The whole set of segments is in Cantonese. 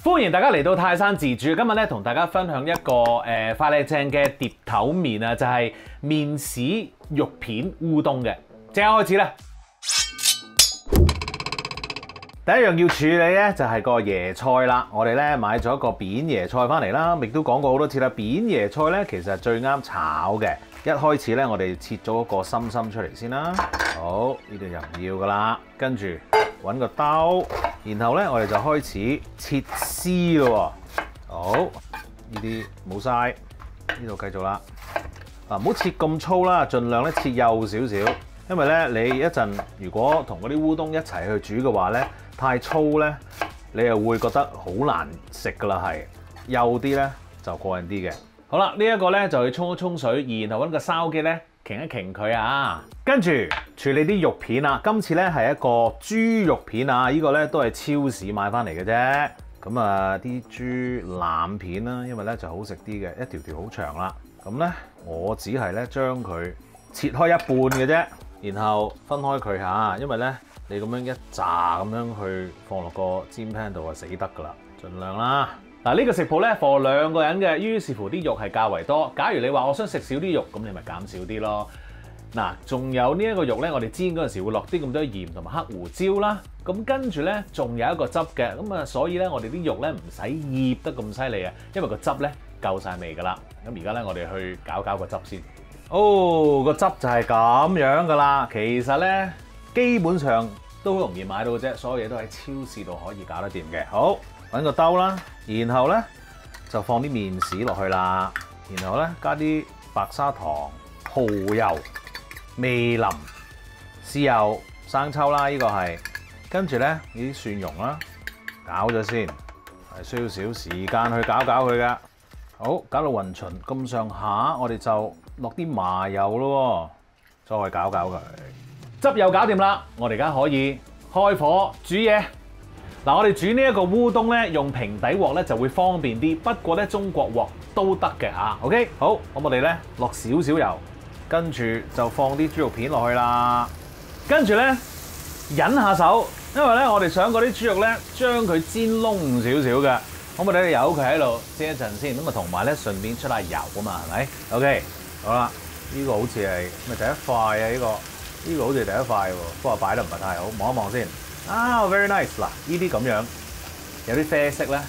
歡迎大家嚟到泰山自煮，今日咧同大家分享一個快靚正嘅碟頭麵啊，就係麵豉肉片烏冬嘅。即刻開始啦！第一樣要處理咧就係個椰菜啦。我哋咧買咗個扁椰菜翻嚟啦，亦都講過好多次啦。扁椰菜咧其實係最啱炒嘅。一開始咧我哋切咗個心出嚟先啦。好，呢度就唔要噶啦。跟住揾個兜，然後咧我哋就開始切絲咯。好，呢啲冇晒，呢度繼續啦。嗱，唔好切咁粗啦，盡量咧切幼少少，因為咧你一陣如果同嗰啲烏冬一齊去煮嘅話咧，太粗咧你又會覺得好難食噶啦，係幼啲咧就過癮啲嘅。好啦，呢一個咧就要沖一沖水，然後揾個筲箕咧擎一擎佢啊。跟住處理啲肉片啊，今次咧係一個豬肉片啊，呢個咧都係超市買翻嚟嘅啫。咁啊啲豬腩片啦，因為咧就好食啲嘅，一條條好長啦。咁咧我只係咧將佢切開一半嘅啫，然後分開佢嚇，因為咧你咁樣一炸咁樣去放落個煎 pan 度啊，死得㗎啦，盡量啦。嗱，呢個食譜咧 for 2個人嘅，於是乎啲肉係較為多。假如你話我想食少啲肉，咁你咪減少啲咯。嗱，仲有呢一個肉咧，我哋煎嗰陣時會落啲咁多鹽同埋黑胡椒啦。咁跟住咧仲有一個汁嘅，咁啊所以咧我哋啲肉咧唔使醃得咁犀利啊，因為個汁咧夠晒味㗎啦。咁而家咧我哋去搞個汁先。哦，個汁就係咁樣㗎啦。其實咧基本上都好容易買到嘅啫，所有嘢都喺超市度可以搞得掂嘅。好。揾個兜啦，然後咧就放啲麵豉落去啦，然後咧加啲白砂糖、蠔油、味淋、豉油、生抽啦，呢個係跟住咧呢啲蒜蓉啦，搞咗先，係需要少時間去搞佢噶。好，搞到勻勻咁上下，我哋就落啲麻油咯，再搞佢。汁又搞掂啦，我哋而家可以開火煮嘢。嗱，我哋煮呢一個烏冬咧，用平底鑊咧就會方便啲。不過咧，中國鑊都得嘅嚇。OK，好，咁我哋咧落少少油，跟住就放啲豬肉片落去啦。跟住咧忍下手，因為咧我哋想嗰啲豬肉咧將佢煎燶少少嘅。咁我哋由佢喺度煎一陣先，咁啊同埋咧順便出下油啊嘛，係咪 ？OK， 好啦，呢個好似係咪第一塊啊？呢個好似第一塊喎，不過擺得唔係太好，望一望先。啊 ，very nice 嗱，呢啲咁樣有啲啡色咧，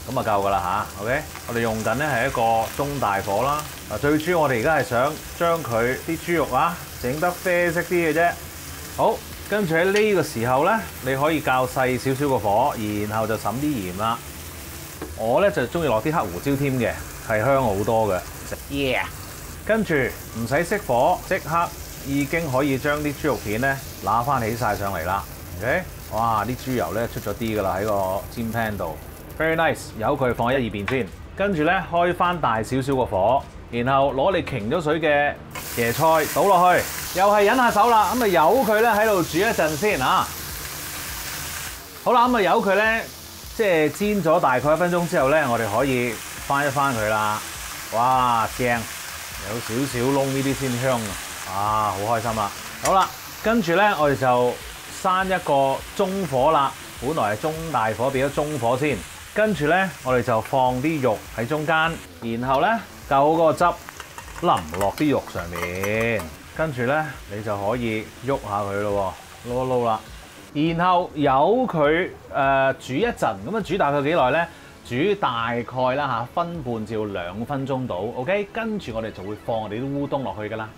咁啊夠噶啦嚇 ，OK， 我哋用緊咧係一個中大火啦。嗱，最主要我哋而家係想將佢啲豬肉啊整得啡色啲嘅啫。好，跟住喺呢個時候咧，你可以較細少少個火，然後就揼啲鹽啦。我咧就中意落啲黑胡椒添嘅，係香好多嘅。Yeah， 跟住唔使熄火，即刻已經可以將啲豬肉片咧揦翻起晒上嚟啦。OK。哇！啲豬油咧出咗啲㗎啦，喺個煎 pan 度 ，very nice。由佢放喺一二邊先，跟住咧開翻大少少個火，然後攞你擎咗水嘅椰菜倒落去，又係忍下手啦。咁啊由佢咧喺度煮一陣先嚇。好啦，咁啊由佢咧即係煎咗大概1分鐘之後咧，我哋可以翻一翻佢啦。哇，正，有少少燶呢啲先香啊！好開心啦。好啦，跟住咧我哋就閂一個中火啦，本來係中大火變咗中火先，跟住咧我哋就放啲肉喺中間，然後咧夠嗰個汁淋落啲肉上面，跟住咧你就可以喐下佢咯，撈一撈啦，然後由佢煮一陣，咁啊煮大概幾耐咧？煮大概啦嚇，分半至2分鐘到 ，OK， 跟住我哋就會放我哋啲烏冬落去㗎啦。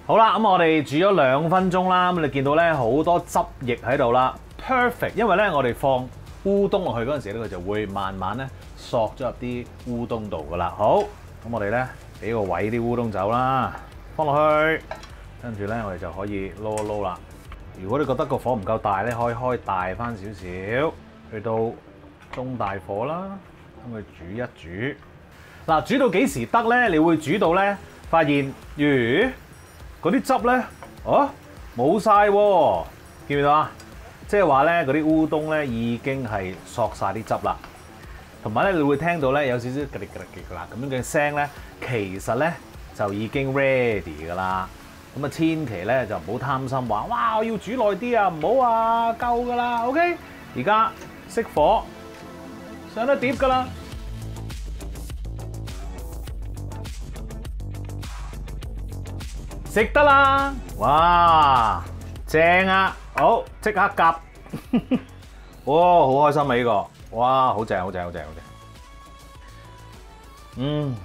好啦，咁我哋煮咗2分鐘啦，咁你見到咧好多汁液喺度啦 ，perfect。因為咧我哋放烏冬落去嗰陣時咧，佢就會慢慢咧索咗入啲烏冬度噶啦。好，咁我哋咧俾個位啲烏冬走啦，放落去，跟住咧我哋就可以撈一撈啦。如果你覺得個火唔夠大咧，可以開大翻少少，去到中大火啦，咁佢煮一煮。嗱，煮到幾時得咧？你會煮到咧，發現嗰啲汁咧，冇晒喎，見唔見到啊？即係話咧，嗰啲烏冬咧已經係索晒啲汁啦，同埋咧你會聽到咧有少少吉哩吉哩吉哩咁樣嘅聲咧，其實咧就已經 ready 噶啦。咁啊，千祈咧就唔好貪心話，哇！我要煮耐啲啊，唔好啊，夠噶啦 ，OK。而家熄火，上得碟㗎啦。食得啦！哇，正啊！好，即刻夾。哇，好開心啊！呢個，哇，好正，好正，好正，好正。嗯，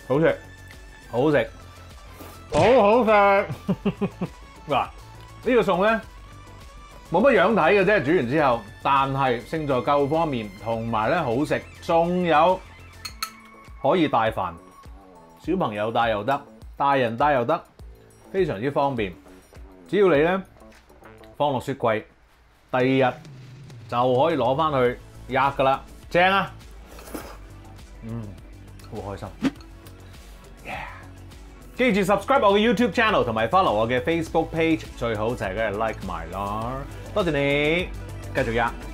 好食，好食，好好食。嗱，呢個餸咧冇乜樣睇嘅啫，煮完之後，但係勝在夠方便，同埋咧好食，仲有可以帶飯。小朋友帶又得，大人帶又得，非常之方便。只要你咧放落雪櫃，第二日就可以攞翻去吔㗎啦，正啊！好開心。記住 subscribe 我嘅 YouTube channel 同埋 follow 我嘅 Facebook page，最好就係嗰日 like 埋啦。多謝你，繼續吔。